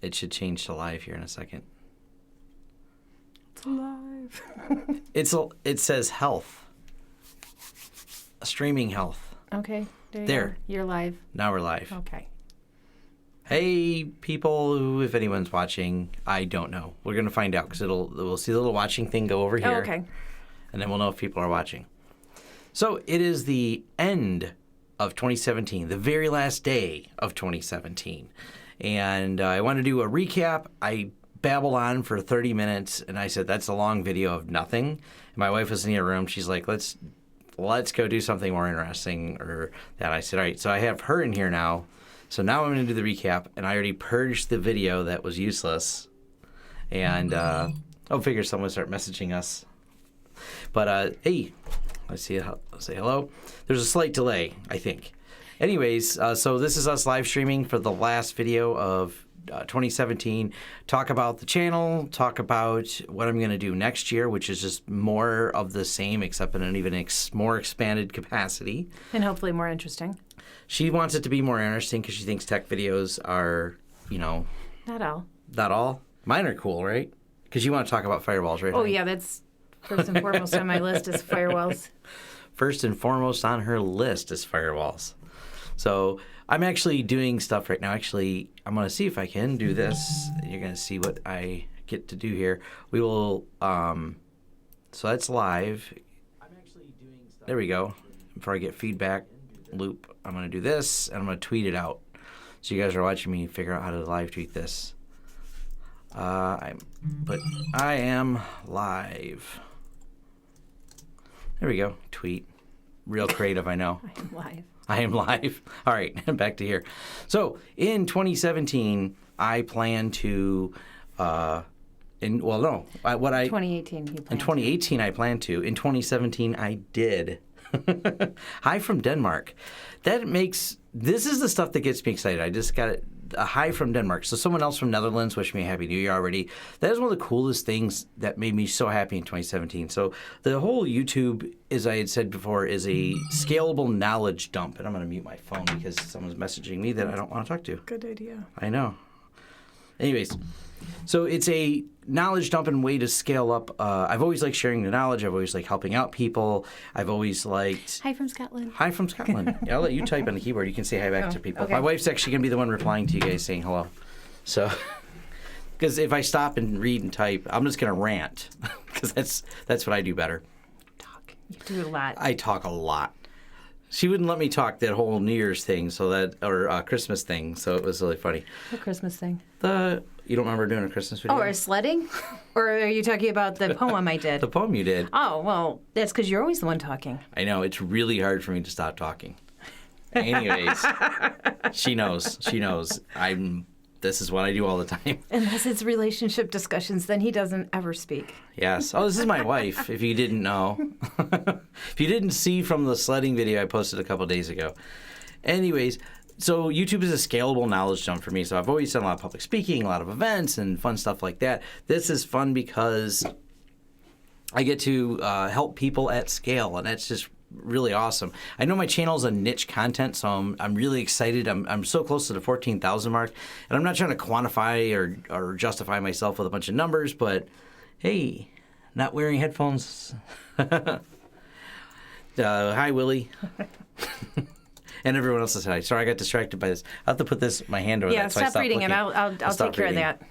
It should change to live here in a second. It's live. It says health. Streaming health. Okay. There. Go. You're live. Now we're live. Okay. Hey, people, if anyone's watching, I don't know. We're going to find out because we'll see the little watching thing go over here. Oh, okay. And then we'll know if people are watching. So it is the end of 2017, the very last day of 2017. And I want to do a recap. I babbled on for 30 minutes, and I said, that's a long video of nothing. And my wife was in the other room. She's like, let's go do something more interesting or that. I said, all right. So I have her in here now. So now I'm going to do the recap, and I already purged the video that was useless. And I'll figure someone will start messaging us. But, hey, let's say hello. There's a slight delay, I think. Anyways, so this is us live streaming for the last video of 2017. Talk about the channel, talk about what I'm going to do next year, which is just more of the same, except in an even more expanded capacity. And hopefully more interesting. She wants it to be more interesting because she thinks tech videos are, Not all. Not all. Mine are cool, right? Because you want to talk about firewalls, right? Oh, yeah, that's first and foremost on my list is firewalls. First and foremost on her list is firewalls. So I'm actually doing stuff right now. Actually, I'm going to see if I can do this. You're going to see what I get to do here. We will, so that's live. I'm actually doing stuff. There we go. Before I get feedback loop, I'm going to do this, and I'm going to tweet it out. So you guys are watching me figure out how to live tweet this. I am live. There we go. Tweet. Real creative, I know. I am live. I am live. All right, back to here. So in 2017, I plan to, 2018 he planned. In 2018, I planned to. In 2017, I did. Hi from Denmark. This is the stuff that gets me excited. I just got a hi from Denmark. So someone else from Netherlands wished me a Happy New Year already. That is one of the coolest things that made me so happy in 2017. So the whole YouTube, as I had said before, is a scalable knowledge dump. And I'm going to mute my phone because someone's messaging me that I don't want to talk to. Good idea. I know. Anyways, so it's a knowledge dump and way to scale up. I've always liked sharing the knowledge. I've always liked helping out people. I've always liked... Hi from Scotland. Hi from Scotland. Yeah, I'll let you type on the keyboard. You can say hi back to people. Okay. My wife's actually going to be the one replying to you guys saying hello. So, because if I stop and read and type, I'm just going to rant because that's what I do better. Talk. You do a lot. I talk a lot. She wouldn't let me talk that whole New Year's thing, or Christmas thing, so it was really funny. What Christmas thing? You don't remember doing a Christmas video? Oh, or sledding? Or are you talking about the poem I did? The poem you did. Oh, well, that's because you're always the one talking. I know. It's really hard for me to stop talking. Anyways, she knows. This is what I do all the time. Unless it's relationship discussions, then he doesn't ever speak. Yes. Oh, this is my wife, if you didn't know. If you didn't see from the sledding video I posted a couple days ago. Anyways, so YouTube is a scalable knowledge jump for me. So I've always done a lot of public speaking, a lot of events, and fun stuff like that. This is fun because I get to help people at scale, and that's just really awesome. I know my channel is a niche content, so I'm really excited. I'm so close to the 14,000 mark, and I'm not trying to quantify or justify myself with a bunch of numbers, but hey, not wearing headphones. Hi, Willie. And everyone else says hi. Sorry, I got distracted by this. I have to put my hand over that. Yeah, stop reading it. I'll take care of that.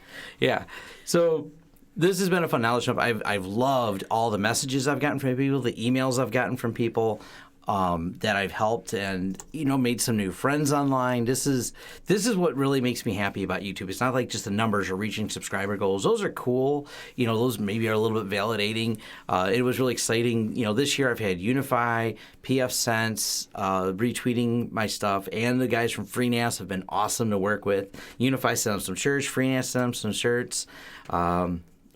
Yeah. So this has been a fun knowledge dump. I've loved all the messages I've gotten from people, the emails I've gotten from people that I've helped, and made some new friends online. This is what really makes me happy about YouTube. It's not like just the numbers or reaching subscriber goals. Those are cool. Those maybe are a little bit validating. It was really exciting. This year I've had Unify, PF Sense, retweeting my stuff, and the guys from FreeNAS have been awesome to work with. Unify sent them some shirts. FreeNAS sent them some shirts.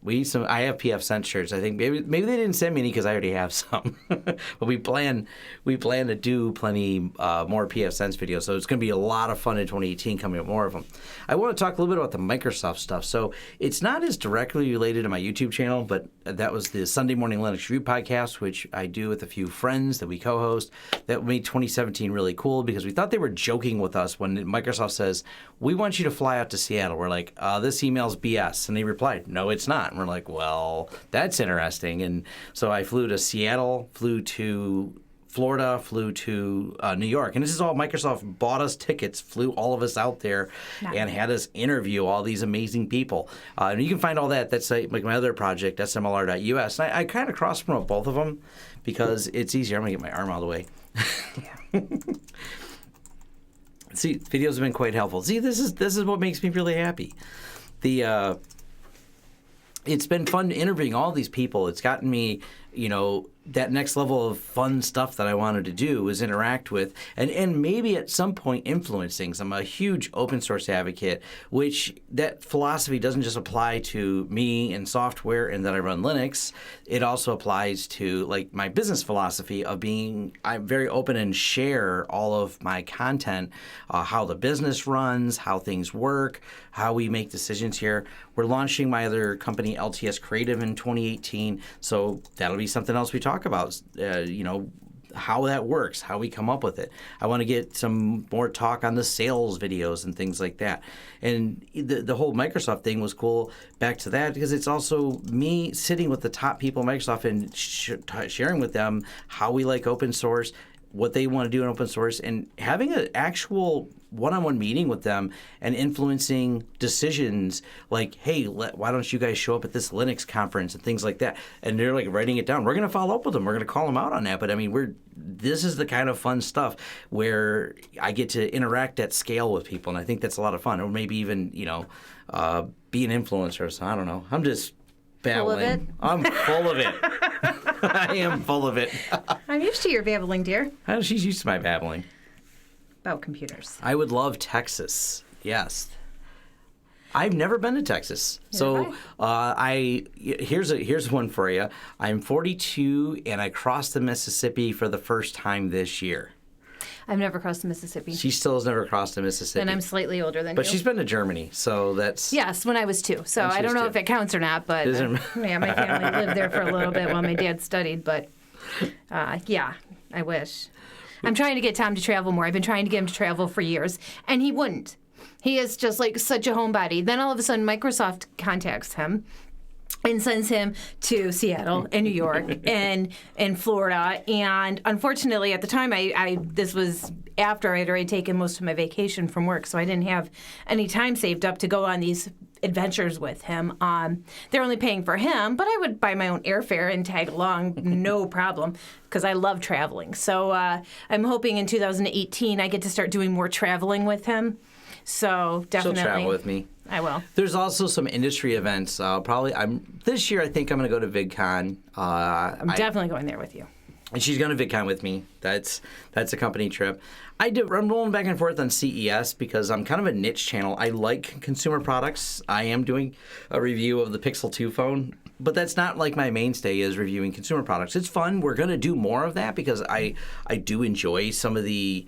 I have PF Sense shirts. I think maybe they didn't send me any because I already have some. But we plan to do plenty more PF Sense videos. So it's going to be a lot of fun in 2018 coming up, more of them. I want to talk a little bit about the Microsoft stuff. So it's not as directly related to my YouTube channel, but that was the Sunday Morning Linux Review podcast, which I do with a few friends that we co-host. That made 2017 really cool because we thought they were joking with us when Microsoft says, we want you to fly out to Seattle. We're like, this email's BS. And they replied, no, it's not. And we're like, well, that's interesting. And so I flew to Seattle, flew to Florida, flew to New York. And this is all Microsoft bought us tickets, flew all of us out there, and had us interview all these amazing people. And you can find all that. That's like my other project, smlr.us. And I kind of cross-promote both of them because it's easier. I'm going to get my arm out of the way. See, videos have been quite helpful. See, this is what makes me really happy. It's been fun interviewing all these people. It's gotten me, that next level of fun stuff that I wanted to do was interact with and maybe at some point influence things. I'm a huge open source advocate, which that philosophy doesn't just apply to me and software and that I run Linux. It also applies to like my business philosophy of I'm very open and share all of my content, how the business runs, how things work, how we make decisions here. We're launching my other company, LTS Creative, in 2018, so that'll be something else we talk about, how that works, how we come up with it. I want to get some more talk on the sales videos and things like that. And the whole Microsoft thing was cool back to that because it's also me sitting with the top people at Microsoft and sharing with them how we like open source, what they want to do in open source, and having an actual one-on-one meeting with them and influencing decisions like, hey, why don't you guys show up at this Linux conference and things like that? And they're like writing it down. We're going to follow up with them. We're going to call them out on that. But I mean, this is the kind of fun stuff where I get to interact at scale with people, and I think that's a lot of fun. Or maybe even, be an influencer. So I don't know. I'm just babbling. I'm full of it. I am full of it. I'm used to your babbling, dear. She's used to my babbling. About computers. I would love Texas. Yes. I've never been to Texas. So here's one for you. I'm 42 and I crossed the Mississippi for the first time this year. I've never crossed the Mississippi. She still has never crossed the Mississippi. And I'm slightly older than you. But she's been to Germany, so that's... Yes, when I was 2. So I don't know if it counts or not, but my family lived there for a little bit while my dad studied. But yeah, I wish. I'm trying to get Tom to travel more. I've been trying to get him to travel for years, and he wouldn't. He is just like such a homebody. Then all of a sudden, Microsoft contacts him and sends him to Seattle and New York and Florida. And unfortunately, at the time, this was after I had already taken most of my vacation from work, so I didn't have any time saved up to go on these adventures with him. They're only paying for him, but I would buy my own airfare and tag along, no problem, because I love traveling. So I'm hoping in 2018 I get to start doing more traveling with him. So definitely. She'll travel with me. I will. There's also some industry events. This year I think I'm going to go to VidCon. I'm definitely going there with you. And she's going to VidCon with me. That's a company trip. I'm rolling back and forth on CES because I'm kind of a niche channel. I like consumer products. I am doing a review of the Pixel 2 phone, but that's not like my mainstay is reviewing consumer products. It's fun. We're going to do more of that because I do enjoy some of the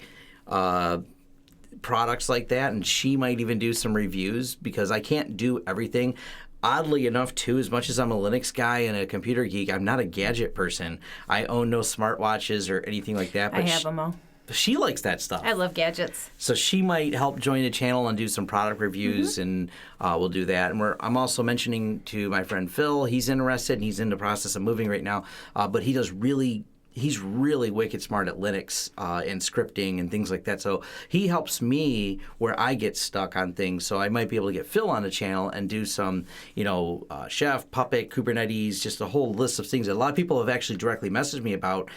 products like that, and she might even do some reviews because I can't do everything. Oddly enough, too, as much as I'm a Linux guy and a computer geek, I'm not a gadget person. I own no smartwatches or anything like that. But I have them all. She likes that stuff. I love gadgets. So she might help join the channel and do some product reviews, and we'll do that. And I'm also mentioning to my friend Phil, he's interested, and he's in the process of moving right now, but he's really wicked smart at Linux and scripting and things like that. So he helps me where I get stuck on things. So I might be able to get Phil on the channel and do some, Chef, Puppet, Kubernetes, just a whole list of things that a lot of people have actually directly messaged me about.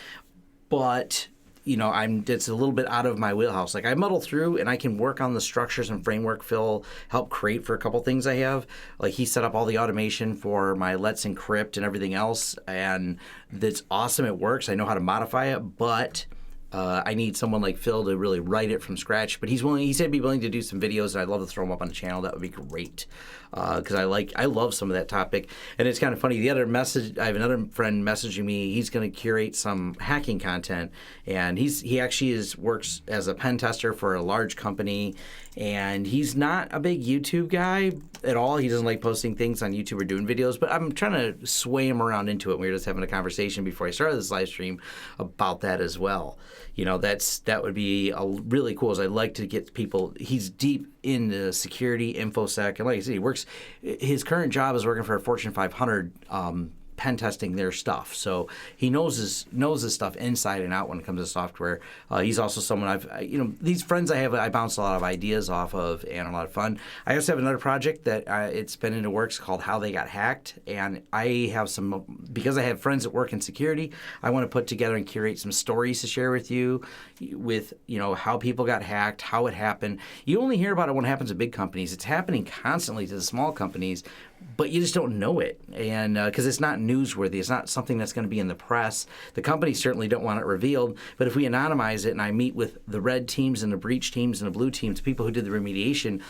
But it's a little bit out of my wheelhouse. Like I muddle through and I can work on the structures and framework Phil helped create for a couple things I have. Like he set up all the automation for my Let's Encrypt and everything else, and that's awesome. It works. I know how to modify it, but I need someone like Phil to really write it from scratch. But he's willing. He said he'd be willing to do some videos, and I'd love to throw them up on the channel. That would be great because I love some of that topic. And it's kind of funny. I have another friend messaging me. He's going to curate some hacking content, and he actually works as a pen tester for a large company. And he's not a big YouTube guy at all. He doesn't like posting things on YouTube or doing videos. But I'm trying to sway him around into it. We were just having a conversation before I started this live stream about that as well. You know, that would be really cool. Is I'd like to get people. He's deep into security, infosec, and like I said, he works. His current job is working for a Fortune 500. Pen testing their stuff, so he knows his stuff inside and out when it comes to software. He's also someone these friends I have, I bounce a lot of ideas off of, and a lot of fun. I also have another project that it's been in the works called How They Got Hacked, and I have because I have friends that work in security. I want to put together and curate some stories to share with you, with how people got hacked, how it happened. You only hear about it when it happens to big companies. It's happening constantly to the small companies, but you just don't know it, and because it's not newsworthy, it's not something that's going to be in the press. The companies certainly don't want it revealed, but if we anonymize it and I meet with the red teams and the breach teams and the blue teams, people who did the remediation,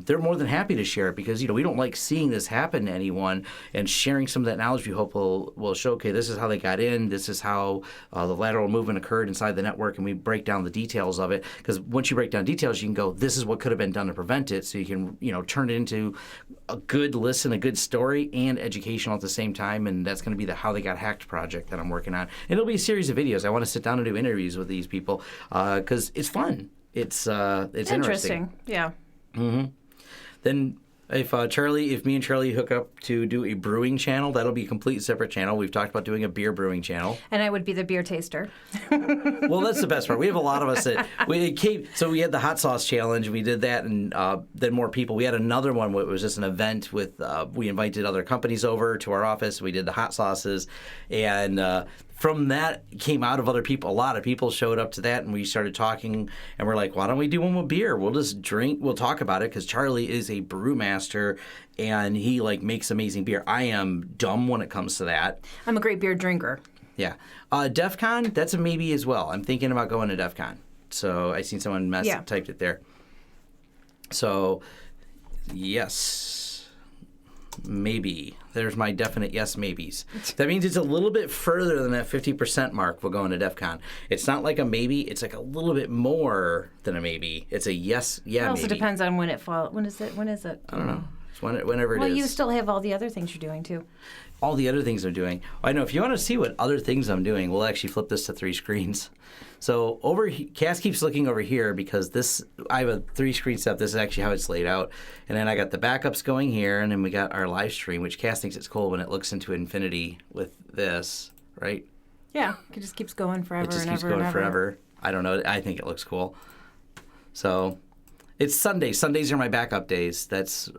they're more than happy to share it because we don't like seeing this happen to anyone, and sharing some of that knowledge we hope will show, okay, this is how they got in, this is how the lateral movement occurred inside the network, and we break down the details of it, because once you break down details, you can go, this is what could have been done to prevent it, so you can turn it into a good listen, a good story, and educational at the same time. And that's going to be the How They Got Hacked project that I'm working on, and it'll be a series of videos. I want to sit down and do interviews with these people because it's fun. It's interesting. Yeah. Mm-hmm. Then if me and Charlie hook up to do a brewing channel, that'll be a complete separate channel. We've talked about doing a beer brewing channel. And I would be the beer taster. Well, that's the best part. We have a lot of us that so we had the hot sauce challenge. We did that, and then more people. We had another one where it was just an event with we invited other companies over to our office. We did the hot sauces, and from that came out of other people. A lot of people showed up to that, and we started talking, and we're like, why don't we do one with beer? We'll just drink. We'll talk about it, because Charlie is a brewmaster, and he makes amazing beer. I am dumb when it comes to that. I'm a great beer drinker. Yeah. DEF CON, that's a maybe as well. I'm thinking about going to DEF CON. So I seen someone typed it there. So, yes, maybe. There's my definite yes maybes. That means it's a little bit further than that 50% mark we're going to DEF CON. It's not like a maybe. It's like a little bit more than a maybe. It's a yes, yeah, it also maybe. Depends on when it falls. When is it? I don't know. It's whenever it is. Well, you still have all the other things you're doing, too. All the other things I'm doing. I know. If you want to see what other things I'm doing, we'll actually flip this to 3 screens. So Cass keeps looking over here because I have a 3-screen setup. This is actually how it's laid out. And then I got the backups going here, and then we got our live stream, which Cass thinks it's cool when it looks into infinity with this, right? Yeah, it just keeps going forever. It just keeps going forever. I don't know. I think it looks cool. So it's Sunday. Sundays are my backup days.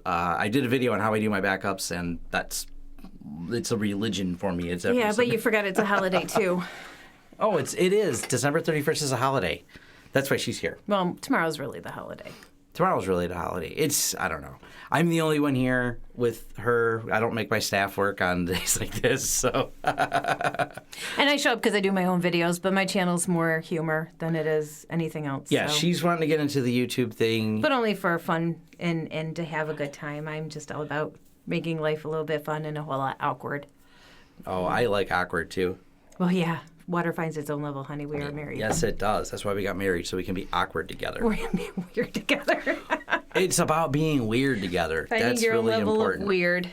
I did a video on how I do my backups, and it's a religion for me. It's yeah, but you forgot it's a holiday too. Oh, it is. December 31st is a holiday. That's why she's here. Well, tomorrow's really the holiday. Tomorrow's really the holiday. I don't know. I'm the only one here with her. I don't make my staff work on days like this, so. And I show up because I do my own videos, but my channel's more humor than it is anything else. Yeah, so. She's wanting to get into the YouTube thing. But only for fun and to have a good time. I'm just all about making life a little bit fun and a whole lot awkward. Oh, I like awkward, too. Well, yeah. Water finds its own level, honey. We are married. Yes, it does. That's why we got married, so we can be awkward together. We're going to be weird together. It's about being weird together. Finding That's your really level important. Of weird.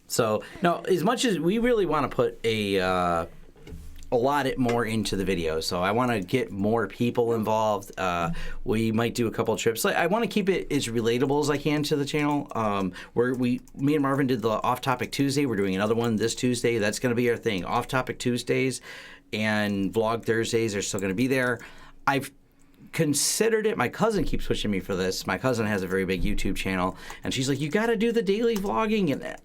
So, no, as much as we really want to put a lot more into the video, so I want to get more people involved. We might do a couple of trips. I want to keep it as relatable as I can to the channel. Me and Marvin did the Off Topic Tuesday. We're doing another one this Tuesday. That's going to be our thing. Off Topic Tuesdays and Vlog Thursdays are still going to be there. I've considered it. My cousin keeps pushing me for this. My cousin has a very big YouTube channel, and she's like, you got to do the daily vlogging, and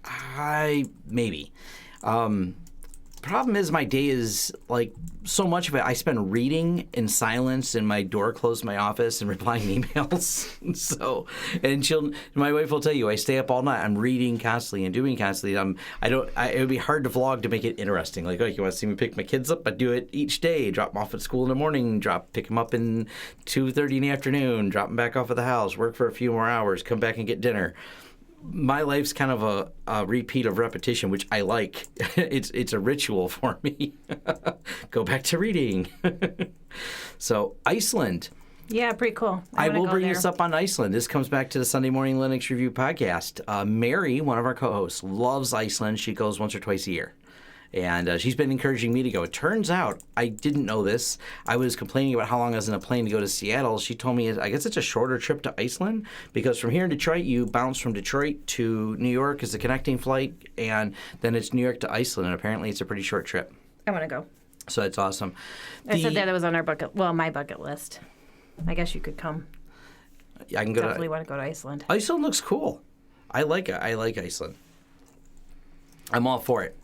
maybe. problem is my day is like so much of it I spend reading in silence in my door closed in my office and replying emails. So, and my wife will tell you I stay up all night. I'm reading constantly and doing constantly. It would be hard to vlog to make it interesting. Like, oh, you want to see me pick my kids up? I do it each day. Drop them off at school in the morning. Pick them up in 2:30 in the afternoon. Drop them back off at the house. Work for a few more hours. Come back and get dinner. My life's kind of a repeat of repetition, which I like. It's a ritual for me. Go back to reading. So Iceland. Yeah, pretty cool. I will bring this up on Iceland. This comes back to the Sunday Morning Linux Review podcast. Mary, one of our co-hosts, loves Iceland. She goes once or twice a year. And she's been encouraging me to go. It turns out, I didn't know this. I was complaining about how long I was in a plane to go to Seattle. She told me, I guess it's a shorter trip to Iceland because from here in Detroit, you bounce from Detroit to New York as a connecting flight, and then it's New York to Iceland, and apparently it's a pretty short trip. I want to go. So that's awesome. I said that was on my bucket list. I guess you could come. I can go. Definitely want to go to Iceland. Iceland looks cool. I like it. I like Iceland. I'm all for it.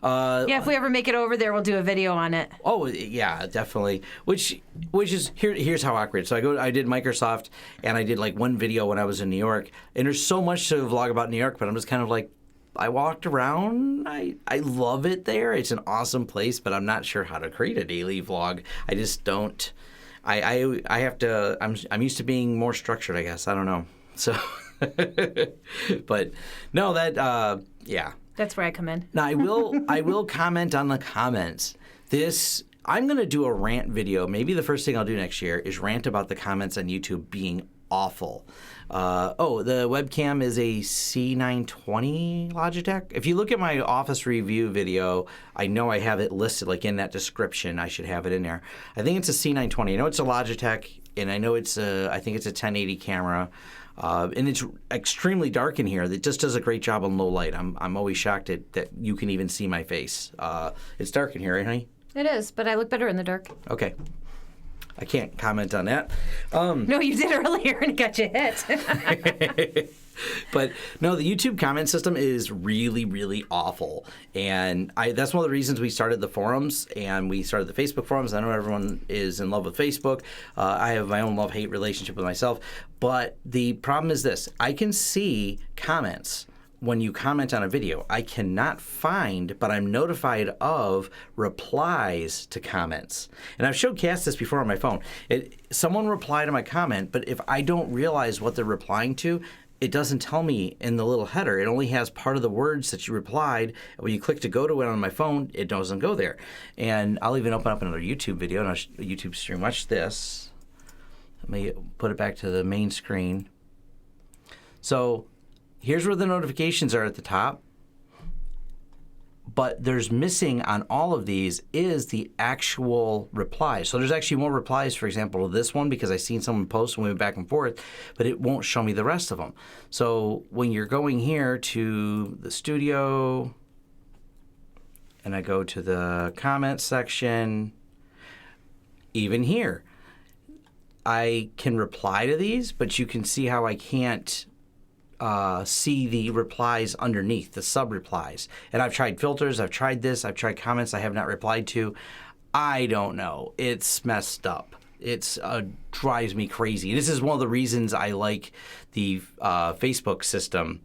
Yeah, if we ever make it over there, we'll do a video on it. Oh yeah, definitely. Which is here's how awkward. So I did Microsoft, and I did like one video when I was in New York, and there's so much to vlog about New York, but I'm just kind of like, I walked around. I love it there. It's an awesome place, but I'm not sure how to create a daily vlog. I just don't. I have to. I'm used to being more structured, I guess. I don't know. So, but no, yeah. That's where I come in. Now I will comment on the comments. I'm going to do a rant video. Maybe the first thing I'll do next year is rant about the comments on YouTube being awful. The webcam is a C920 Logitech. If you look at my office review video, I know I have it listed like in that description. I should have it in there. I think it's a C920. I know it's a Logitech, and I know I think it's a 1080 camera. And it's extremely dark in here. It just does a great job on low light. I'm always shocked that you can even see my face. It's dark in here, right, honey? It is, but I look better in the dark. Okay. I can't comment on that. No, you did earlier and it got you hit. But no, the YouTube comment system is really, really awful. And that's one of the reasons we started the forums and we started the Facebook forums. I know everyone is in love with Facebook. I have my own love-hate relationship with myself. But the problem is this. I can see comments when you comment on a video. I cannot find, but I'm notified of replies to comments. And I've showed Cass this before on my phone. Someone replied to my comment, but if I don't realize what they're replying to, it doesn't tell me in the little header. It only has part of the words that you replied. When you click to go to it on my phone, it doesn't go there. And I'll even open up another YouTube video, and YouTube stream. Watch this. Let me put it back to the main screen. So here's where the notifications are at the top. But there's missing on all of these is the actual replies. So there's actually more replies, for example, to this one because I seen someone post and we went back and forth, but it won't show me the rest of them. So when you're going here to the studio and I go to the comments section, even here, I can reply to these, but you can see how I can't see the replies underneath, the sub-replies. And I've tried filters, I've tried this, I've tried comments I have not replied to. I don't know. It's messed up. It drives me crazy. This is one of the reasons I like the Facebook system.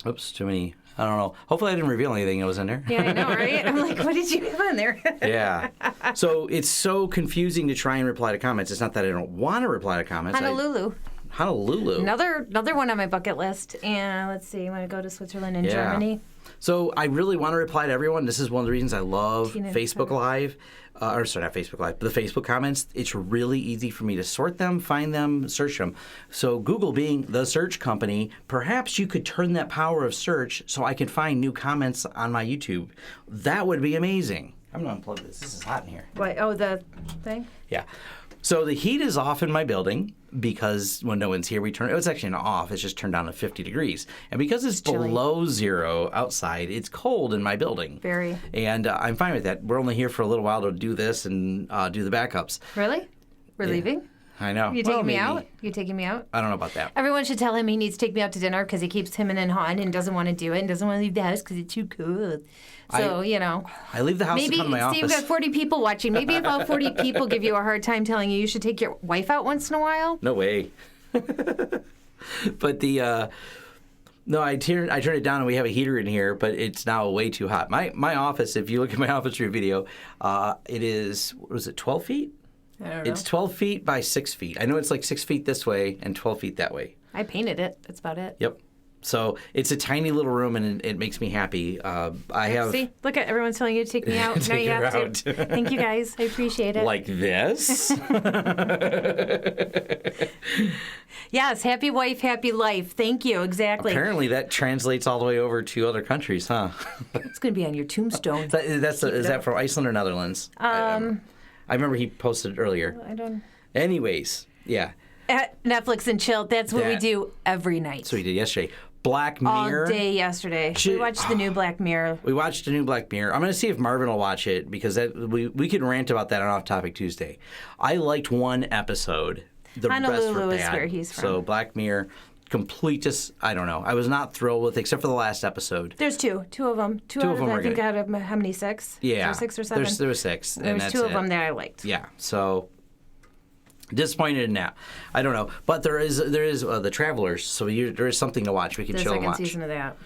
Oops, too many. I don't know. Hopefully I didn't reveal anything that was in there. Yeah, I know, right? I'm like, what did you have on there? Yeah. So it's so confusing to try and reply to comments. It's not that I don't want to reply to comments. Honolulu. Another one on my bucket list. And let's see, I want to go to Switzerland and Germany. So I really want to reply to everyone. This is one of the reasons I love Facebook Live. Not Facebook Live, but the Facebook comments. It's really easy for me to sort them, find them, search them. So Google being the search company, perhaps you could turn that power of search so I can find new comments on my YouTube. That would be amazing. I'm going to unplug this. This is hot in here. What? Oh, the thing? Yeah. So the heat is off in my building because when no one's here, it's actually not off. It's just turned down to 50 degrees. And because it's below zero outside, it's cold in my building. Very. And I'm fine with that. We're only here for a little while to do this and do the backups. Really? We're leaving? I know. You taking me out? You taking me out? I don't know about that. Everyone should tell him he needs to take me out to dinner because he keeps him and hawing and doesn't want to do it and doesn't want to leave the house because it's too cold. So, I leave the house maybe, to come to my office. Maybe, Steve, got 40 people watching. Maybe about 40 people give you a hard time telling you should take your wife out once in a while. No way. But no, I turn it down and we have a heater in here, but it's now way too hot. My office, if you look at my office room video, it is, what was it, 12 feet? I don't know. It's 12 feet by 6 feet. I know it's like 6 feet this way and 12 feet that way. I painted it. That's about it. Yep. So it's a tiny little room, and it makes me happy. I have... See? Look at everyone's telling you to take me out. Now you have to. Thank you, guys. I appreciate it. Like this? Yes. Happy wife, happy life. Thank you. Exactly. Apparently that translates all the way over to other countries, huh? It's going to be on your tombstone. Is that from Iceland or Netherlands? I remember he posted it earlier. I don't... Anyways, yeah. At Netflix and chill. That's what we do every night. That's what we did yesterday. Black Mirror. All day yesterday. We watched the new Black Mirror. We watched the new Black Mirror. I'm going to see if Marvin will watch it because we can rant about that on Off Topic Tuesday. I liked one episode. The Honolulu rest is where he's from. So Black Mirror, I don't know. I was not thrilled with it, except for the last episode. There's two of them. Two out of them, I think, out of how many, 6? Yeah. So 6 or 7? There were 6. There's 2 of them that I liked. Yeah. So disappointed in that. I don't know, but there is The Travelers, so there is something to watch. We can chill and watch. The second season of that.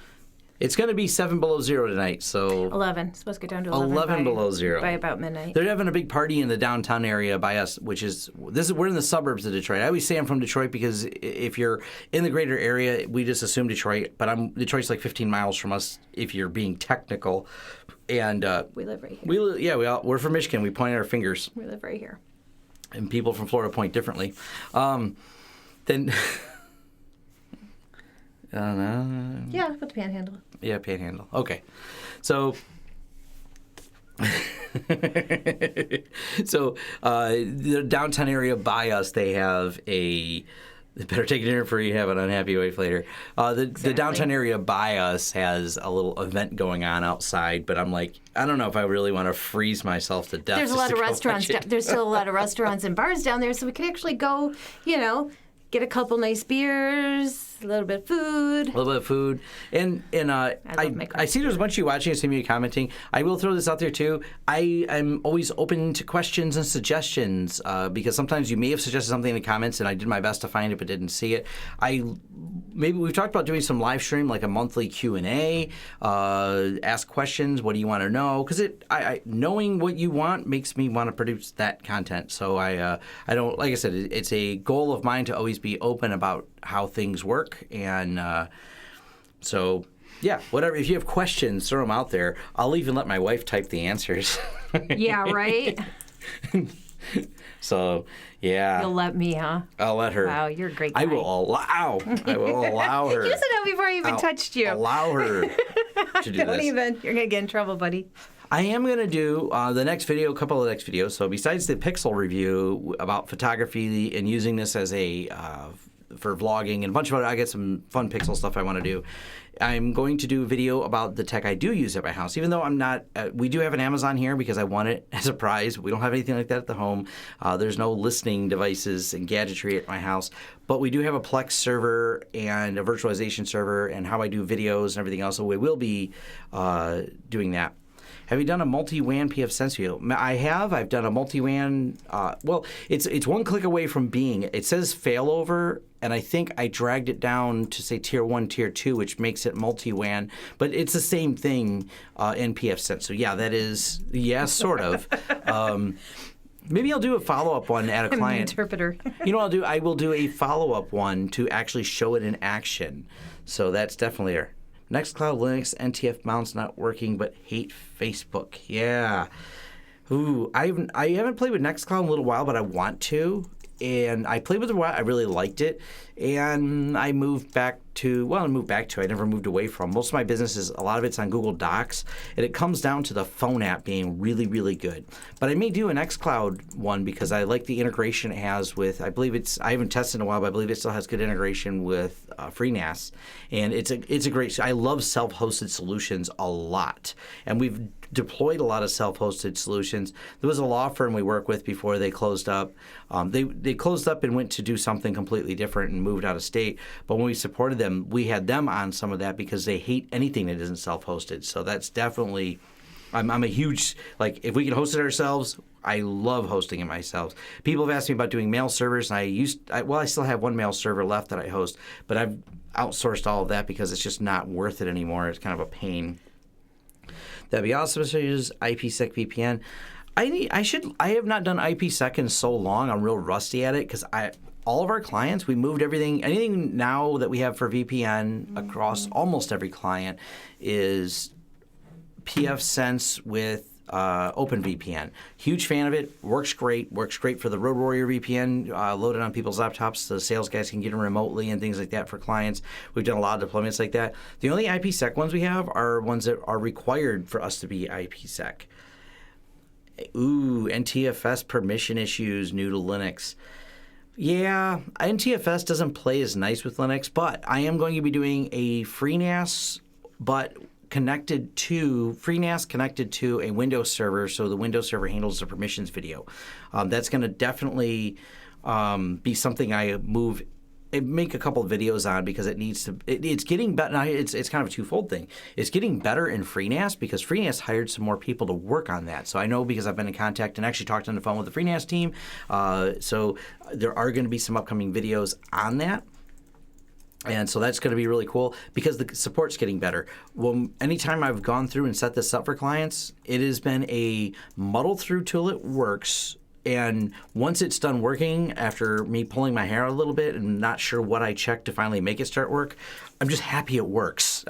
It's going to be 7 below zero tonight, so 11. It's supposed to get down to 11. 11 below zero by about midnight. They're having a big party in the downtown area by us, we're in the suburbs of Detroit. I always say I'm from Detroit because if you're in the greater area, we just assume Detroit. But Detroit's like 15 miles from us if you're being technical. And we live right here. We're from Michigan. We point at our fingers. We live right here. And people from Florida point differently. Then. I don't know. Yeah, with the Panhandle. Yeah, Panhandle. Okay. So, the downtown area by us, they have a... Better take dinner before you have an unhappy wife later. The downtown area by us has a little event going on outside, but I'm like, I don't know if I really want to freeze myself to death. There's a lot of restaurants. There's still a lot of restaurants and bars down there, so we could actually go, get a couple nice beers, a little bit of food. A little bit of food. And I see there's a bunch of you watching and some of you commenting. I will throw this out there too. I am always open to questions and suggestions because sometimes you may have suggested something in the comments and I did my best to find it but didn't see it. Maybe we've talked about doing some live stream, like a monthly Q&A, ask questions. What do you want to know? Because knowing what you want makes me want to produce that content. So I don't, like I said, it's a goal of mine to always be open about how things work. And so, yeah, whatever. If you have questions, throw them out there. I'll even let my wife type the answers. Yeah, right? So, yeah. You'll let me, huh? I'll let her. Wow, you're a great guy. I will allow her. You said that before I even touched you. Allow her to do Don't this. even. You're going to get in trouble, buddy. I am going to do the next video, a couple of the next videos. So besides the Pixel review about photography and using this as for vlogging and a bunch of other, I got some fun Pixel stuff I want to do. I'm going to do a video about the tech I do use at my house, even though I'm not, we do have an Amazon here because I want it as a prize. We don't have anything like that at the home. There's no listening devices and gadgetry at my house, but we do have a Plex server and a virtualization server and how I do videos and everything else. So we will be doing that. Have you done a multi-WAN pfSense video? I have. I've done a multi-WAN. Well, it's one click away from being. It says failover, and I think I dragged it down to say tier 1, tier 2, which makes it multi-WAN. But it's the same thing in pfSense. So yeah, that is sort of. Maybe I'll do a follow-up one at a client. I'm an interpreter. You know what I'll do? I will do a follow-up one to actually show it in action. So that's definitely there. Nextcloud Linux NTF mounts not working, but hate Facebook. Yeah. Ooh, I haven't played with Nextcloud in a little while, but I want to. And I played with it a while. I really liked it. And I moved back to, I never moved away from. Most of my business a lot of it's on Google Docs. And it comes down to the phone app being really, really good. But I may do an Nextcloud one because I like the integration it has with, I haven't tested in a while, but I believe it still has good integration with FreeNAS. And it's a great, I love self-hosted solutions a lot. And deployed a lot of self-hosted solutions. There was a law firm we worked with before they closed up. They closed up and went to do something completely different and moved out of state. But when we supported them, we had them on some of that because they hate anything that isn't self-hosted. So that's definitely, I'm a huge, like, if we can host it ourselves, I love hosting it myself. People have asked me about doing mail servers, and I still have one mail server left that I host, but I've outsourced all of that because it's just not worth it anymore. It's kind of a pain. That'd be awesome to use IPsec VPN. I have not done IPsec in so long. I'm real rusty at it because all of our clients, we moved anything now that we have for VPN across almost every client is pfSense with OpenVPN. Huge fan of it. Works great for the Road Warrior VPN loaded on people's laptops. The sales guys can get them remotely and things like that for clients. We've done a lot of deployments like that. The only IPsec ones we have are ones that are required for us to be IPsec. Ooh, NTFS permission issues new to Linux. Yeah, NTFS doesn't play as nice with Linux, but I am going to be doing a FreeNAS, but FreeNAS connected to a Windows server, so the Windows server handles the permissions video. That's going to definitely be something I make a couple of videos on because it needs to. It's getting better. It's kind of a twofold thing. It's getting better in FreeNAS because FreeNAS hired some more people to work on that. So I know because I've been in contact and actually talked on the phone with the FreeNAS team. So there are going to be some upcoming videos on that. And so that's going to be really cool because the support's getting better. Well, anytime I've gone through and set this up for clients, it has been a muddle through till it works. And once it's done working, after me pulling my hair a little bit and not sure what I checked to finally make it start work, I'm just happy it works.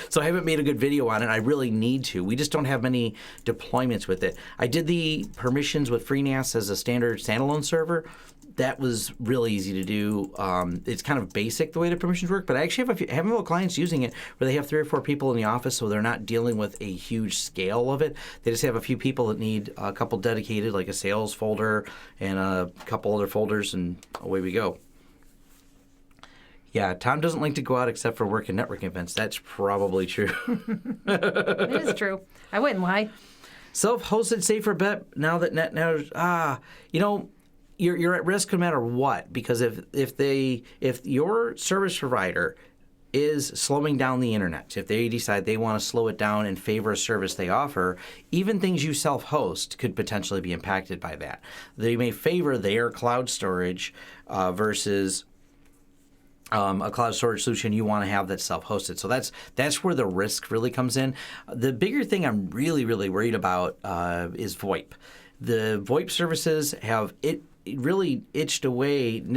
So I haven't made a good video on it. I really need to. We just don't have many deployments with it. I did the permissions with FreeNAS as a standard standalone server. That was really easy to do. It's kind of basic the way the permissions work, but I actually have a handful of clients using it where they have 3 or 4 people in the office, so they're not dealing with a huge scale of it. They just have a few people that need a couple dedicated, like a sales folder and a couple other folders, and away we go. Yeah, Tom doesn't like to go out except for work and networking events. That's probably true. It is true. I wouldn't lie. Self-hosted safer bet now that you're at risk no matter what, because if your service provider is slowing down the internet, if they decide they want to slow it down in favor of service they offer, even things you self-host could potentially be impacted by that. They may favor their cloud storage versus a cloud storage solution you want to have that's self-hosted. So that's where the risk really comes in. The bigger thing I'm really, really worried about is VoIP. The VoIP services have really chipped away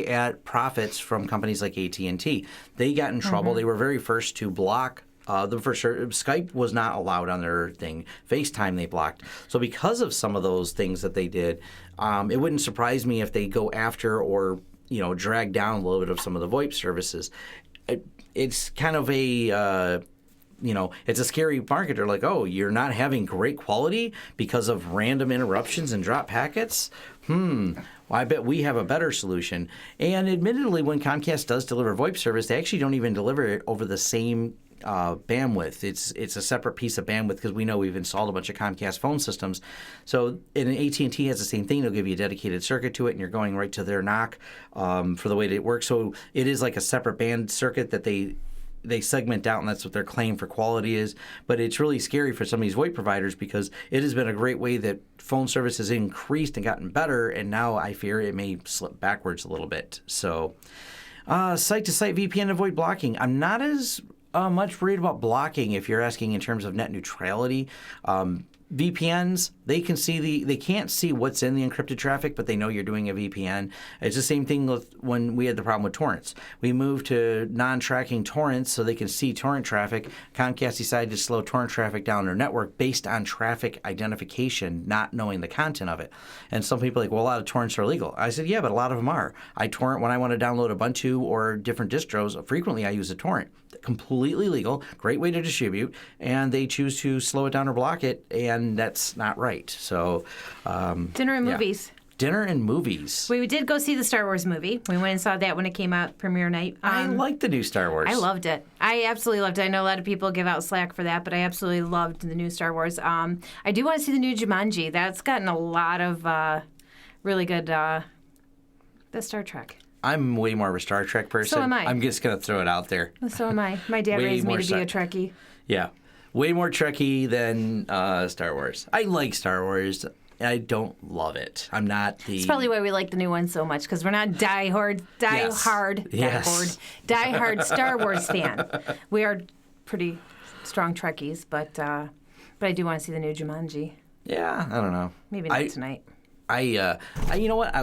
at profits from companies like AT&T. They got in trouble. They were very first to block Skype was not allowed on their thing. FaceTime they blocked. So because of some of those things that they did, it wouldn't surprise me if they go after or drag down a little bit of some of the VoIP services. It's kind of a it's a scary market. They're like, oh, you're not having great quality because of random interruptions and drop packets? Well, I bet we have a better solution. And admittedly, when Comcast does deliver VoIP service, they actually don't even deliver it over the same bandwidth. It's a separate piece of bandwidth because we know we've installed a bunch of Comcast phone systems. So and AT&T has the same thing. They'll give you a dedicated circuit to it, and you're going right to their NOC for the way that it works. So it is like a separate band circuit that they segment out, and that's what their claim for quality is. But it's really scary for some of these VoIP providers because it has been a great way that phone service has increased and gotten better, and now I fear it may slip backwards a little bit. So site-to-site VPN avoid blocking. I'm not as much worried about blocking if you're asking in terms of net neutrality. VPNs, they can't see what's in the encrypted traffic, but they know you're doing a VPN. It's the same thing with when we had the problem with torrents. We moved to non-tracking torrents so they can see torrent traffic. Comcast decided to slow torrent traffic down their network based on traffic identification, not knowing the content of it. And some people are like, well, a lot of torrents are illegal. I said, yeah, but a lot of them are. I torrent when I want to download Ubuntu or different distros. Frequently, I use a torrent. Completely legal, great way to distribute, and they choose to slow it down or block it, and that's not right. So, dinner and movies. dinner and movies. We did go see the Star Wars movie. We went and saw that when it came out, premiere night. I like the new Star Wars. I loved it. I absolutely loved it. I know a lot of people give out slack for that, but I absolutely loved the new Star Wars. I do want to see the new Jumanji. That's gotten a lot of really good. The Star Trek. I'm way more of a Star Trek person. So am I. I'm just going to throw it out there. So am I. My dad raised me to be a Trekkie. Yeah. Way more Trekkie than Star Wars. I like Star Wars. I don't love it. I'm not the... It's probably why we like the new one so much, because we're not diehard Star Wars fan. We are pretty strong Trekkies, but I do want to see the new Jumanji. Yeah, I don't know. Maybe not tonight. You know what?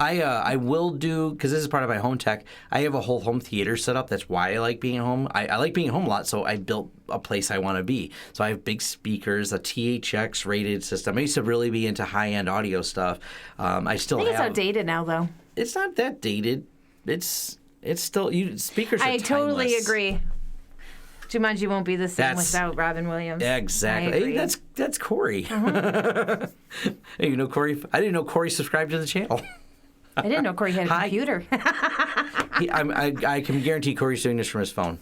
I will do, because this is part of my home tech, I have a whole home theater set up. That's why I like being home. I like being home a lot, so I built a place I want to be. So I have big speakers, a THX rated system. I used to really be into high-end audio stuff. I think it's outdated now, though. It's not that dated. It's still, speakers are timeless. I totally agree. Jumanji won't be the same without Robin Williams. Exactly. Hey, that's Corey. Hey, you know Corey? I didn't know Corey subscribed to the channel. I didn't know Corey had a computer. I can guarantee Corey's doing this from his phone.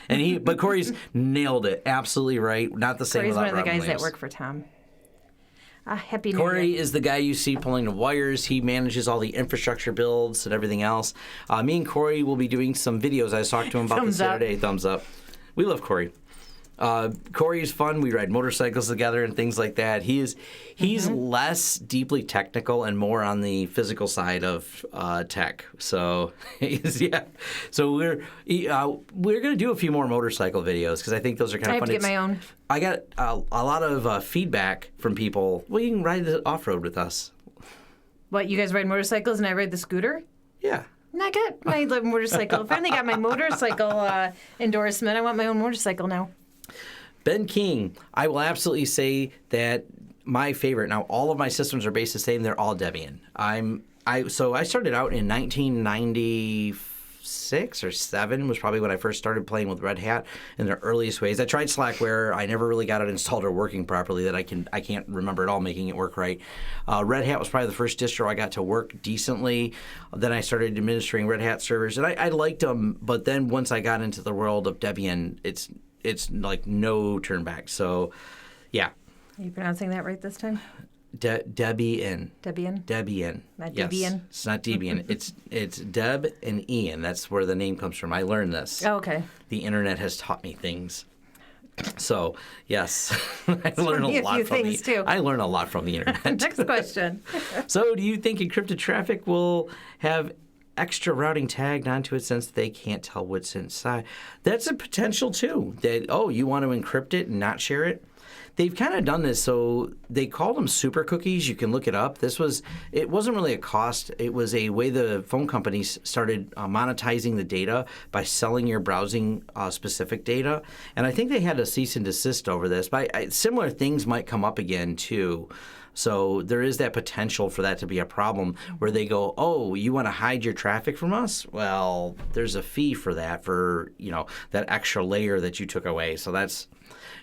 But Corey's nailed it. Absolutely right. Not the same Corey's without one of the guys Williams. that work for Tom. Happy New Corey Year. is the guy you see pulling the wires. He manages all the infrastructure builds and everything else. Me and Corey will be doing some videos. I was talking to him about this the other day. Thumbs up. We love Corey. Corey is fun. We ride motorcycles together and things like that. He's less deeply technical and more on the physical side of tech. So So we're gonna do a few more motorcycle videos because I think those are kind of fun. I have to get my own. I got a lot of feedback from people. Well, you can ride the off road with us. What, you guys ride motorcycles and I ride the scooter? Yeah. I got my motorcycle. Finally got my motorcycle endorsement. I want my own motorcycle now. Ben King, I will absolutely say that my favorite. Now, all of my systems are based the same. They're all Debian. So I started out in 1996 or 7 was probably when I first started playing with Red Hat in their earliest ways. I tried Slackware. I never really got it installed or working properly. That I can't remember at all making it work right. Red Hat was probably the first distro I got to work decently. Then I started administering Red Hat servers, and I liked them. But then once I got into the world of Debian, it's like no turn back. So, yeah. Are you pronouncing that right this time? Debian. Debian? Debian. Not yes. Debian? It's not Debian. it's Deb and Ian. That's where the name comes from. I learned this. Oh, okay. The internet has taught me things. So, yes. I learn a lot from things too. I learn a lot from the internet. Next question. So, do you think encrypted traffic will have extra routing tagged onto it since they can't tell what's inside? That's a potential too. That, you want to encrypt it and not share it? They've kind of done this, so they called them super cookies. You can look it up. It wasn't really a cost. It was a way the phone companies started monetizing the data by selling your browsing specific data. And I think they had a cease and desist over this. But similar things might come up again too. So there is that potential for that to be a problem where they go, oh, you want to hide your traffic from us? Well, there's a fee for that, for that extra layer that you took away. So that's...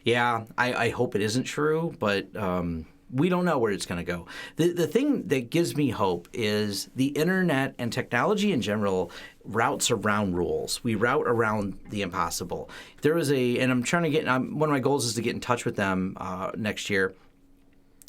Yeah, I hope it isn't true, but we don't know where it's going to go. The thing that gives me hope is the internet and technology in general routes around rules. We route around the impossible. There was and I'm trying to get, one of my goals is to get in touch with them next year.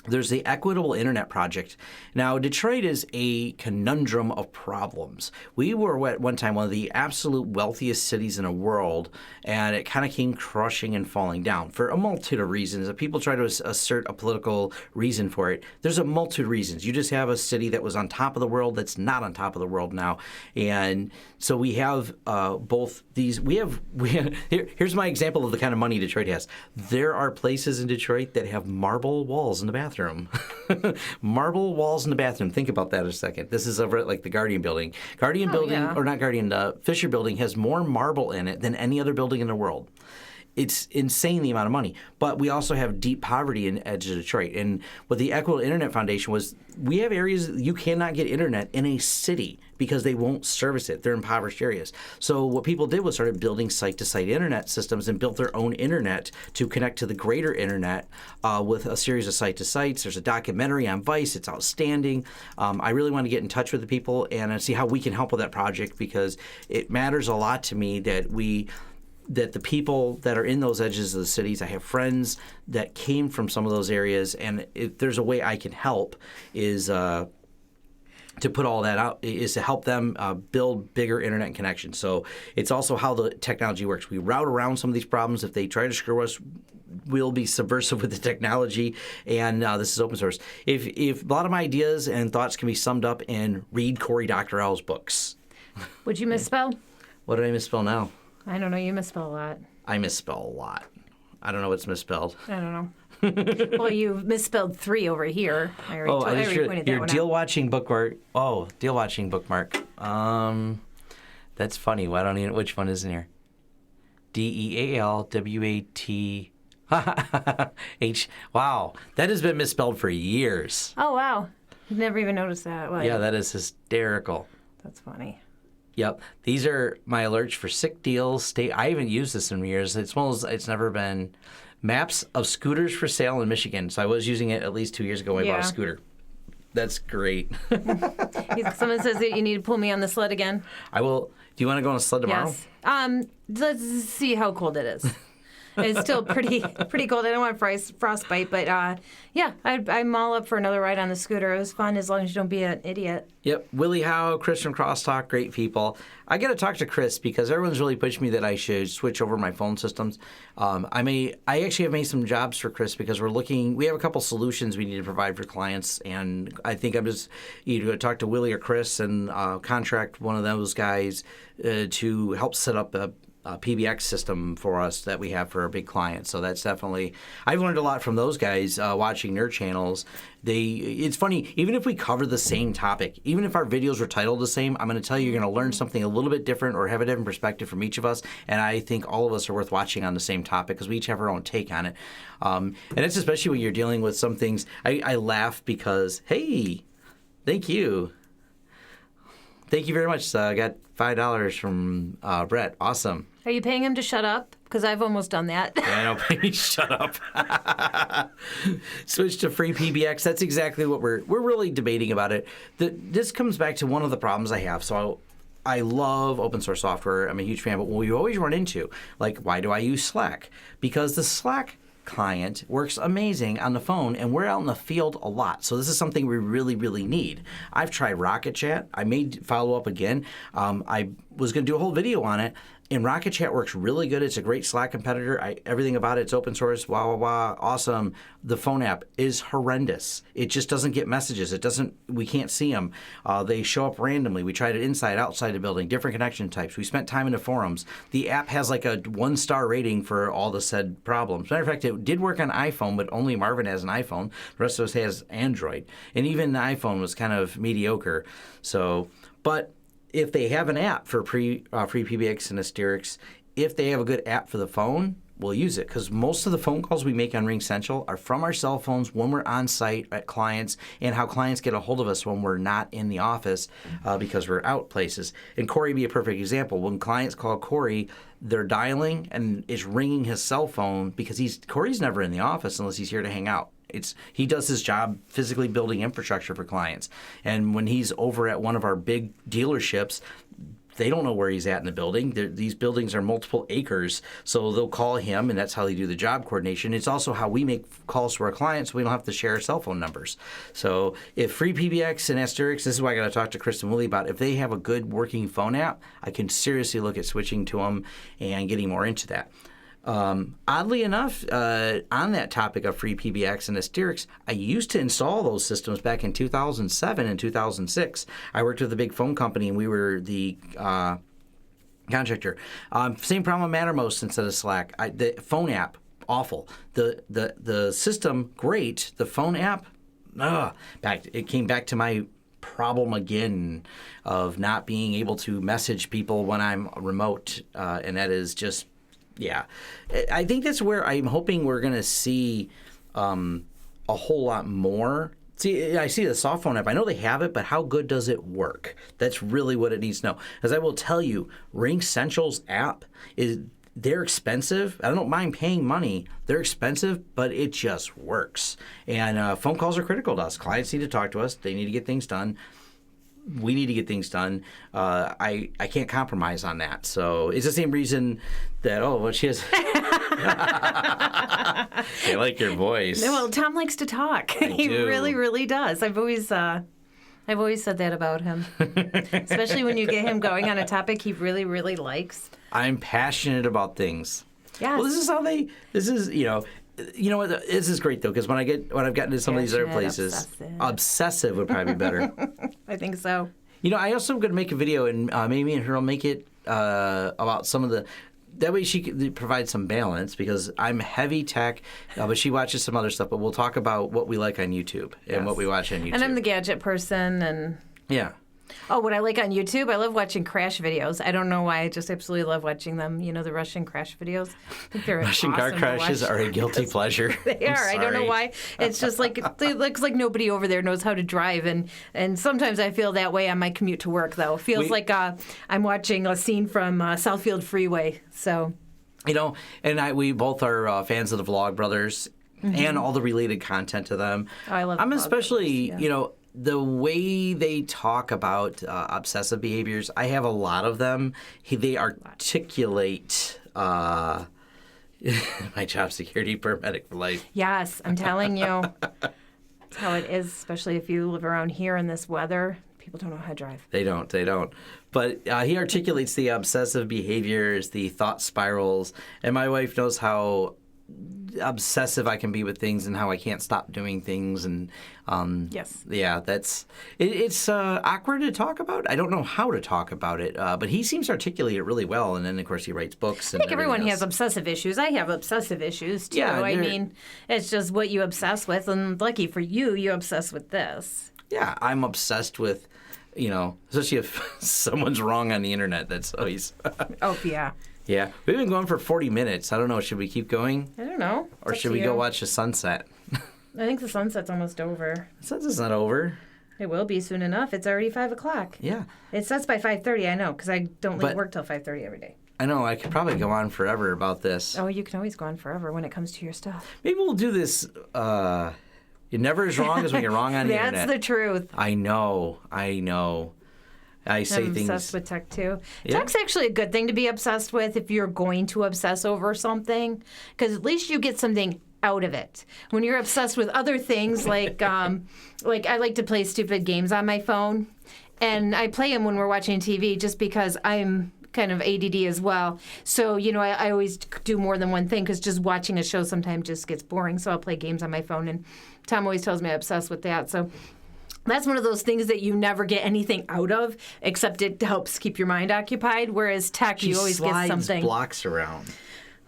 There's the Equitable Internet Project. Now, Detroit is a conundrum of problems. We were at one time one of the absolute wealthiest cities in the world, and it kind of came crushing and falling down for a multitude of reasons. If people try to assert a political reason for it, there's a multitude of reasons. You just have a city that was on top of the world that's not on top of the world now. And so we have both these. Here's my example of the kind of money Detroit has. There are places in Detroit that have marble walls in the bathroom. Marble walls in the bathroom. Think about that a second. This is over at like the Guardian Building. Or not Guardian, Fisher Building has more marble in it than any other building in the world. it's insane the amount of money. But we also have deep poverty in edge of Detroit. And what the Equitable Internet Foundation was, we have areas you cannot get internet in a city because they won't service it. They're impoverished areas. So what people did was started building site-to-site internet systems and built their own internet to connect to the greater internet with a series of site-to-sites. There's a documentary on Vice. It's outstanding. I really want to get in touch with the people and see how we can help with that project, because it matters a lot to me that the people that are in those edges of the cities, I have friends that came from some of those areas, and if there's a way I can help is to put all that out, is to help them build bigger internet connections. So it's also how the technology works. We route around some of these problems. If they try to screw us, we'll be subversive with the technology, and this is open source. If a lot of my ideas and thoughts can be summed up in read Cory Doctorow's books. Would you misspell? What did I misspell now? I don't know. You misspell a lot. I misspell a lot. I don't know what's misspelled. I don't know. Well, you misspelled 3 over here. I already pointed that your one deal out. watching bookmark. Oh, deal watching bookmark. That's funny. Why don't you? Which one is in here? DEALWAT. H. Wow, that has been misspelled for years. Oh wow, I've never even noticed that. What? Yeah, that is hysterical. That's funny. Yep, these are my alerts for sick deals. I haven't used this in years. It's never been maps of scooters for sale in Michigan. So I was using it at least 2 years ago when I bought a scooter. That's great. Someone says that you need to pull me on the sled again. I will. Do you want to go on a sled tomorrow? Yes. Let's see how cold it is. It's still pretty cold. I don't want frostbite, but yeah, I'm all up for another ride on the scooter. It was fun as long as you don't be an idiot. Yep. Willie Howe, Chris from Crosstalk, great people. I got to talk to Chris because everyone's really pushed me that I should switch over my phone systems. I actually have made some jobs for Chris because we have a couple solutions we need to provide for clients, and I think I'm just either going to talk to Willie or Chris and contract one of those guys to help set up a PBX system for us that we have for our big clients. So that's definitely, I've learned a lot from those guys watching their channels. It's funny, even if we cover the same topic, even if our videos were titled the same, I'm going to tell you, you're going to learn something a little bit different or have a different perspective from each of us. And I think all of us are worth watching on the same topic because we each have our own take on it. And it's especially when you're dealing with some things. I laugh because, hey, thank you. Thank you very much. I got $5 from Brett. Awesome. Are you paying him to shut up? Because I've almost done that. Yeah, I don't pay me to shut up. Switch to free PBX. That's exactly what we're really debating about it. This comes back to one of the problems I have. So I love open source software. I'm a huge fan. But what we always run into, like, why do I use Slack? Because the Slack client works amazing on the phone, and we're out in the field a lot. So this is something we really, really need. I've tried Rocket Chat. I may follow up again. I was going to do a whole video on it. And Rocket Chat works really good. It's a great Slack competitor. Everything about it's open source. Awesome. The phone app is horrendous. It just doesn't get messages. We can't see them. They show up randomly. We tried it inside, outside the building, different connection types. We spent time in the forums. The app has like a 1-star rating for all the said problems. Matter of fact, it did work on iPhone, but only Marvin has an iPhone. The rest of us has Android. And even the iPhone was kind of mediocre. But if they have an app for free PBX and Asterix, if they have a good app for the phone, we'll use it. Because most of the phone calls we make on Ring Central are from our cell phones when we're on site at clients, and how clients get a hold of us when we're not in the office because we're out places. And Cory would be a perfect example. When clients call Cory, they're dialing and it's ringing his cell phone because Cory's never in the office unless he's here to hang out. He does his job physically building infrastructure for clients. And when he's over at one of our big dealerships, they don't know where he's at in the building. These buildings are multiple acres, so they'll call him, and that's how they do the job coordination. It's also how we make calls to our clients so we don't have to share our cell phone numbers. So if free PBX and Asterix, this is why I got to talk to Chris and Willie about, if they have a good working phone app, I can seriously look at switching to them and getting more into that. Oddly enough, on that topic of free PBX and Asterix, I used to install those systems back in 2007 and 2006. I worked with a big phone company, and we were the contractor. Same problem with Mattermost instead of Slack. The phone app, awful. The system, great. The phone app, it came back to my problem again of not being able to message people when I'm remote, and that is just Yeah. I think that's where I'm hoping we're going to see a whole lot more. See, I see the soft phone app. I know they have it, but how good does it work? That's really what it needs to know. Because I will tell you, RingCentral's app they're expensive. I don't mind paying money. They're expensive, but it just works. And phone calls are critical to us. Clients need to talk to us. They need to get things done. We need to get things done. I can't compromise on that. So it's the same reason that, she has. I like your voice. Well, Tom likes to talk. He really, really does. I've always said that about him. Especially when you get him going on a topic he really, really likes. I'm passionate about things. Yes. Well, this is what, this is great though, because when I've gotten into some of these other places, obsessive would probably be better. I think so. I also going to make a video, and maybe me and her will make it about some of the. That way she could provide some balance, because I'm heavy tech, but she watches some other stuff. But we'll talk about what we like on YouTube and what we watch on YouTube. And I'm the gadget person, and yeah. Oh, what I like on YouTube, I love watching crash videos. I don't know why, I just absolutely love watching them. The Russian crash videos. I think they're Russian awesome car crashes are a guilty pleasure. They are. I don't know why. It's just like it looks like nobody over there knows how to drive, and sometimes I feel that way on my commute to work. Though it feels like I'm watching a scene from Southfield Freeway. So, and we both are fans of the Vlog Brothers and all the related content to them. Oh, I love. I'm especially, the way they talk about obsessive behaviors, I have a lot of them. They articulate my job security, paramedic for life. Yes, I'm telling you. That's how it is, especially if you live around here in this weather. People don't know how to drive. They don't. But he articulates the obsessive behaviors, the thought spirals, and my wife knows how obsessive I can be with things and how I can't stop doing things, and yes, yeah, it's awkward to talk about. I don't know how to talk about it, but he seems to articulate it really well, and then of course he writes books. I think everyone has obsessive issues. I have obsessive issues too. Yeah, I mean, it's just what you obsess with, and lucky for you, you obsess with this. Yeah, I'm obsessed with, especially if someone's wrong on the internet. That's always. Oh yeah. Yeah, we've been going for 40 minutes. I don't know. Should we keep going? I don't know. Or should we go watch the sunset? I think the sunset's almost over. The sunset's not over. It will be soon enough. It's already 5 o'clock. Yeah. It sets by 5:30, I know, because I don't leave work till 5:30 every day. I know. I could probably go on forever about this. Oh, you can always go on forever when it comes to your stuff. Maybe we'll do this. You're never as wrong as when you're wrong on the internet. That's the truth. I know. I say I'm things. obsessed with tech too. Yeah. Tech's actually a good thing to be obsessed with if you're going to obsess over something, because at least you get something out of it. When you're obsessed with other things, like I like to play stupid games on my phone, and I play them when we're watching TV just because I'm kind of ADD as well. So, I always do more than one thing, because just watching a show sometimes just gets boring. So I'll play games on my phone, and Tom always tells me I'm obsessed with that. So that's one of those things that you never get anything out of, except it helps keep your mind occupied. Whereas tech, you always get something. She slides blocks around.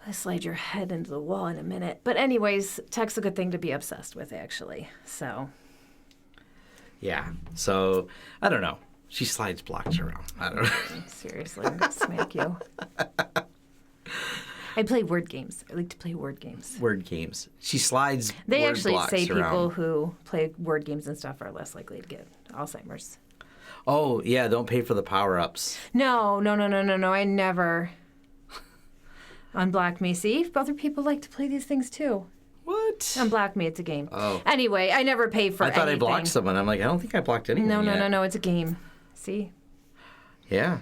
I'll slide your head into the wall in a minute. But anyways, tech's a good thing to be obsessed with, actually. So. Yeah. So, I don't know. She slides blocks around. I don't know. Seriously, I'm going to smack you. I play word games. I like to play word games. Word games. She slides They word actually blocks say around. people who play word games and stuff are less likely to get Alzheimer's. Oh, yeah, don't pay for the power-ups. No. I never. Unblock me. See? Other people like to play these things too. What? Unblock me. It's a game. Oh. Anyway, I never pay for anything. I thought I blocked someone. I'm like, I don't think I blocked anyone yet. No. It's a game. See? Yeah.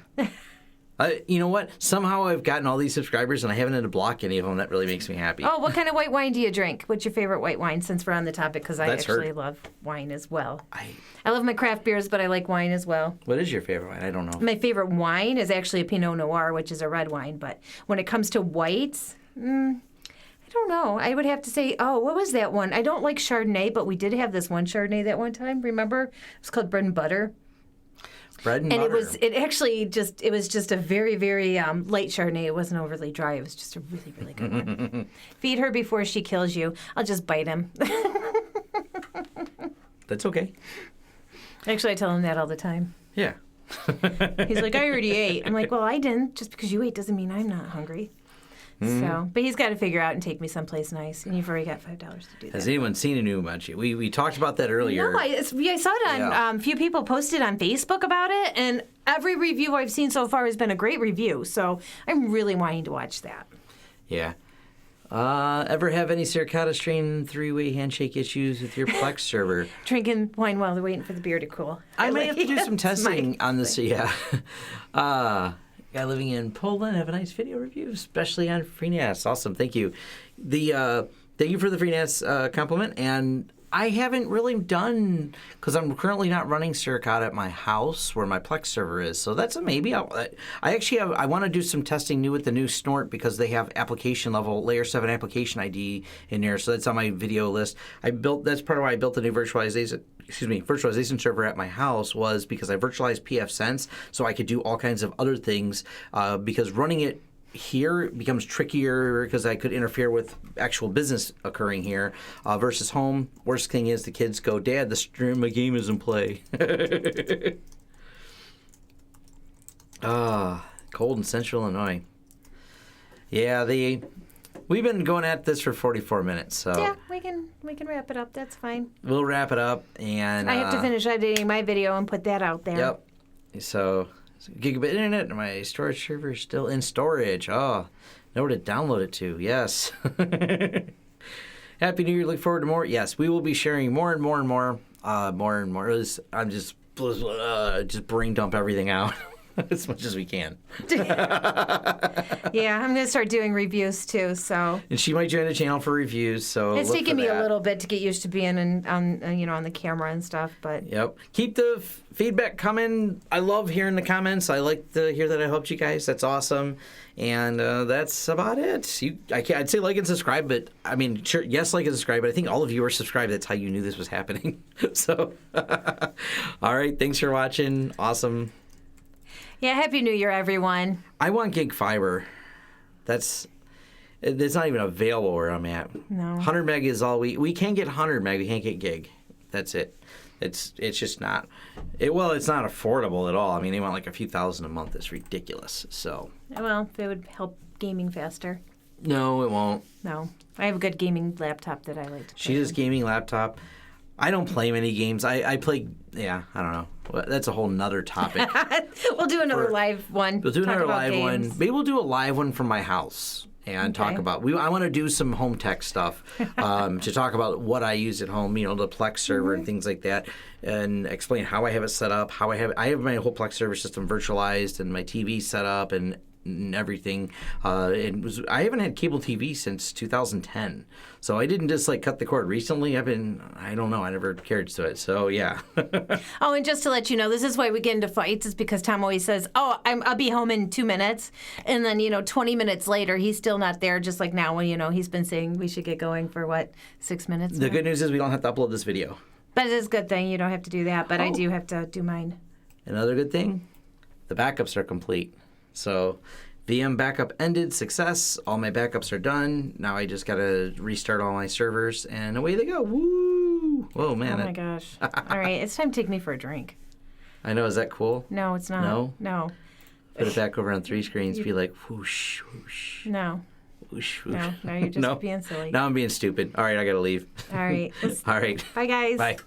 You know what? Somehow I've gotten all these subscribers and I haven't had to block any of them. That really makes me happy. Oh, what kind of white wine do you drink? What's your favorite white wine, since we're on the topic? Because I actually love wine as well. I love my craft beers, but I like wine as well. What is your favorite wine? I don't know. My favorite wine is actually a Pinot Noir, which is a red wine. But when it comes to whites, I don't know. I would have to say, what was that one? I don't like Chardonnay, but we did have this one Chardonnay that one time. Remember? It was called Bread and Butter. Bread and butter. It was just a very, very light Chardonnay. It wasn't overly dry. It was just a really, really good one. Feed her before she kills you. I'll just bite him. That's okay. Actually, I tell him that all the time. Yeah. He's like, I already ate. I'm like, well, I didn't. Just because you ate doesn't mean I'm not hungry. So, but he's got to figure out and take me someplace nice, and you've already got $5 to do that. Has anyone seen a new Munchie? We talked about that earlier. No, I saw it on, a few people posted on Facebook about it, and every review I've seen so far has been a great review, so I'm really wanting to watch that. Yeah. Ever have any Suricata strain 3-way handshake issues with your Plex server? Drinking wine while they're waiting for the beer to cool. I might have to do some testing on this. Yeah. Guy living in Poland, have a nice video review, especially on FreeNAS. Awesome, thank you. Thank you for the FreeNAS compliment. And I haven't really done, because I'm currently not running Suricata at my house where my Plex server is. So that's a maybe. I want to do some testing new with the new Snort because they have application level, layer 7 application ID in there. So that's on my video list. That's part of why I built the new virtualization server at my house, was because I virtualized pfSense so I could do all kinds of other things, because running it here becomes trickier because I could interfere with actual business occurring here versus home. Worst thing is the kids go, "Dad, my game is in play." Cold in Central Illinois. Yeah, we've been going at this for 44 minutes, so yeah, we can wrap it up. That's fine. We'll wrap it up, and I have to finish editing my video and put that out there. Yep. So gigabit internet, and my storage server is still in storage. Oh, know where to download it to. Yes. Happy New Year. Look forward to more. Yes, we will be sharing more and more. I'm just brain dump everything out as much as we can. Yeah, I'm going to start doing reviews too. So. And she might join the channel for reviews. So it's taken me a little bit to get used to being on the camera and stuff, but. Yep. Keep the feedback coming. I love hearing the comments. I like to hear that I helped you guys. That's awesome. And that's about it. I'd say like and subscribe, but I mean, sure, yes, like and subscribe, but I think all of you are subscribed. That's how you knew this was happening. So, all right. Thanks for watching. Awesome. Yeah, Happy New Year, everyone. I want gig fiber. It's not even available where I'm at. No. 100 meg is all we can't get 100 meg. We can't get gig. That's it. It's just not. It's not affordable at all. I mean, they want like a few thousand a month. It's ridiculous. So. Well, it would help gaming faster. No, it won't. No, I have a good gaming laptop that I like to play. She has a gaming laptop. I don't play many games. I play. Yeah, I don't know. That's a whole nother topic. We'll do another live one. We'll do another live one. Maybe we'll do a live one from my house and talk about. I want to do some home tech stuff to talk about what I use at home. The Plex server and things like that, and explain how I have it set up. I have my whole Plex server system virtualized and my TV set up and everything. I haven't had cable TV since 2010, so I didn't just cut the cord recently. I don't know, I never cared to it. So yeah. Oh, and just to let you know, this is why we get into fights, is because Tom always says, "Oh, I'll be home in 2 minutes," and then 20 minutes later he's still not there. Just like now, when he's been saying we should get going for 6 minutes. The good news is we don't have to upload this video. But it is a good thing you don't have to do that. But I do have to do mine. Another good thing, the backups are complete. So VM backup ended, success. All my backups are done. Now I just got to restart all my servers, and away they go. Woo! Whoa, man. Oh, my gosh. All right, it's time to take me for a drink. I know. Is that cool? No, it's not. No? Put it back over on 3 screens. Be like, whoosh, whoosh. No. Whoosh, whoosh. No, you're just being silly. Now I'm being stupid. All right, I got to leave. All right. All right. Bye, guys. Bye.